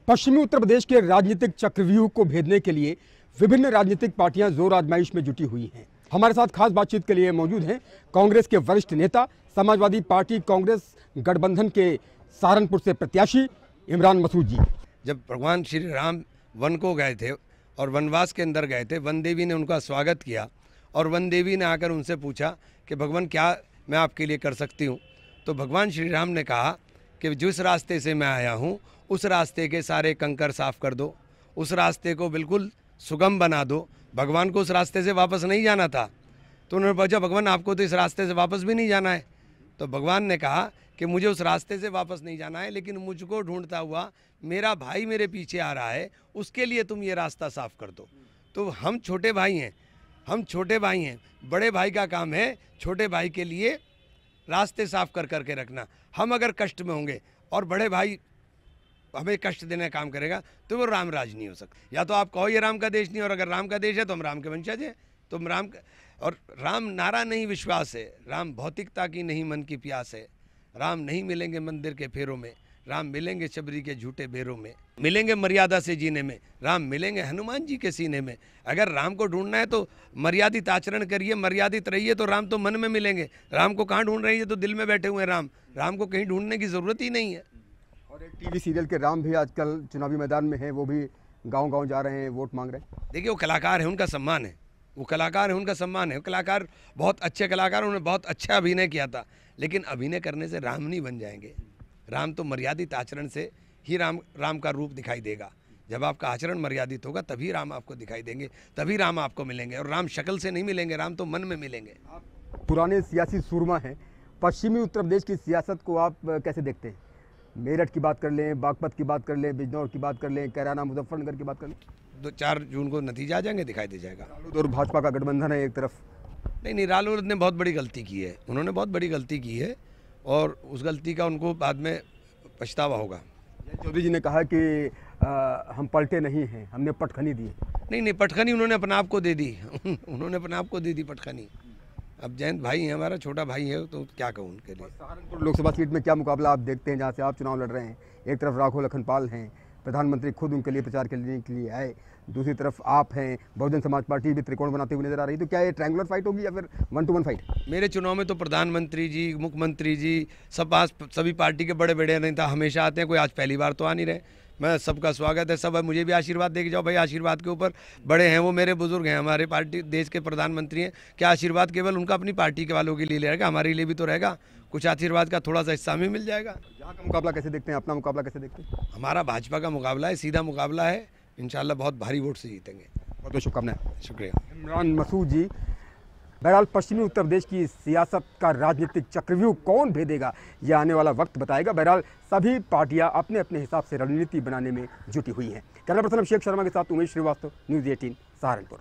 पश्चिमी उत्तर प्रदेश के राजनीतिक चक्रव्यूह को भेदने के लिए विभिन्न राजनीतिक पार्टियां जोर आजमाइश में जुटी हुई हैं। हमारे साथ खास बातचीत के लिए मौजूद हैं कांग्रेस के वरिष्ठ नेता, समाजवादी पार्टी कांग्रेस गठबंधन के सहारनपुर से प्रत्याशी इमरान मसूद जी। जब भगवान श्री राम वन को गए थे और वनवास के अंदर गए थे, वन देवी ने उनका स्वागत किया और वन देवी ने आकर उनसे पूछा कि भगवान क्या मैं आपके लिए कर सकती हूँ। तो भगवान श्री राम ने कहा कि जिस रास्ते से मैं आया हूँ उस रास्ते के सारे कंकर साफ कर दो, उस रास्ते को बिल्कुल सुगम बना दो। भगवान को उस रास्ते से वापस नहीं जाना था, तो उन्होंने पूछा भगवान आपको तो इस रास्ते से वापस भी नहीं जाना है। तो भगवान ने कहा कि मुझे उस रास्ते से वापस नहीं जाना है, लेकिन मुझको ढूंढता हुआ मेरा भाई मेरे पीछे आ रहा है, उसके लिए तुम ये रास्ता साफ कर दो। तो हम छोटे भाई हैं, बड़े भाई का काम है छोटे भाई के लिए रास्ते साफ कर करके रखना। हम अगर कष्ट में होंगे और बड़े भाई हमें कष्ट देने का काम करेगा तो वो राम राज नहीं हो सकता। या तो आप कहो ये राम का देश नहीं, और अगर राम का देश है तो हम राम के वंशज हैं। तो राम नारा नहीं विश्वास है, राम भौतिकता की नहीं मन की प्यास है। राम नहीं मिलेंगे मंदिर के फेरों में, राम मिलेंगे शबरी के झूठे बेरों में। मिलेंगे मर्यादा से जीने में, राम मिलेंगे हनुमान जी के सीने में। अगर राम को ढूंढना है तो मर्यादित आचरण करिए, मर्यादित रहिए, तो राम तो मन में मिलेंगे। राम को कहाँ ढूंढ रही है, तो दिल में बैठे हुए हैं राम को कहीं ढूंढने की ज़रूरत ही नहीं है। और एक टीवी सीरियल के राम भी आजकल चुनावी मैदान में है, वो भी गांव-गांव जा रहे हैं, वोट मांग रहे हैं। देखिए वो कलाकार है, उनका सम्मान है, वो कलाकार है, उनका सम्मान है। कलाकार बहुत अच्छे कलाकार, उन्होंने बहुत अच्छा अभिनय किया था, लेकिन अभिनय करने से राम नहीं बन जाएंगे। राम तो मर्यादित आचरण से ही राम का रूप दिखाई देगा। जब आपका आचरण मर्यादित होगा तभी राम आपको दिखाई देंगे, तभी राम आपको मिलेंगे। और राम शक्ल से नहीं मिलेंगे, राम तो मन में मिलेंगे। आप पुराने सियासी सूरमा हैं, पश्चिमी उत्तर प्रदेश की सियासत को आप कैसे देखते हैं? मेरठ की बात कर लें, बागपत की बात कर लें, बिजनौर की बात कर लें, कैराना मुजफ्फरनगर की बात कर लें, 4 जून को नतीजा आ जाएंगे, दिखाई दे जाएगा। रालोद और भाजपा का गठबंधन है एक तरफ। नहीं, रालोद ने बहुत बड़ी गलती की है, उन्होंने बहुत बड़ी गलती की है और उस गलती का उनको बाद में पछतावा होगा। चौधरी जी ने कहा कि हम पलटे नहीं हैं, हमने पटखनी दी। नहीं, पटखनी उन्होंने अपने आप को दे दी उन्होंने अपने आप को दे दी पटखनी। अब जयंत भाई है, हमारा छोटा भाई है, तो क्या कहूँ उनके लिए। सहारनपुर लोकसभा सीट में क्या मुकाबला आप देखते हैं, जहाँ से आप चुनाव लड़ रहे हैं? एक तरफ राघव लखनपाल हैं, प्रधानमंत्री खुद उनके लिए प्रचार करने के लिए आए, दूसरी तरफ आप हैं, बहुजन समाज पार्टी भी त्रिकोण बनाते हुए नजर आ रही। तो क्या ये ट्रायंगुलर फाइट होगी या फिर 1-to-1 फाइट? मेरे चुनाव में तो प्रधानमंत्री जी, मुख्यमंत्री जी, सभी पार्टी के बड़े बड़े नेता हमेशा आते हैं, कोई आज पहली बार तो आ नहीं रहे। मैं सबका स्वागत है, सब मुझे भी आशीर्वाद दे के जाओ भाई। आशीर्वाद के ऊपर बड़े हैं, वो मेरे बुजुर्ग हैं, हमारे पार्टी देश के प्रधानमंत्री हैं। क्या आशीर्वाद केवल उनका अपनी पार्टी के वालों के लिए रहेगा, हमारे लिए भी तो रहेगा। कुछ आशीर्वाद का थोड़ा सा हिस्सा हमें मिल जाएगा। यहाँ का मुकाबला कैसे देखते हैं, अपना मुकाबला कैसे देखते हैं? हमारा भाजपा का मुकाबला है, सीधा मुकाबला है, इंशाल्लाह बहुत भारी वोट से जीतेंगे। बहुत बहुत शुभकामनाएं। शुक्रिया। इमरान मसूद जी, बहरहाल पश्चिमी उत्तर प्रदेश की सियासत का राजनीतिक चक्रव्यूह कौन भेदेगा, यह आने वाला वक्त बताएगा। बहरहाल सभी पार्टियां अपने अपने हिसाब से रणनीति बनाने में जुटी हुई हैं। कैमरा पर्सन अभिषेक शर्मा के साथ उमेश श्रीवास्तव, न्यूज़ 18 सहारनपुर।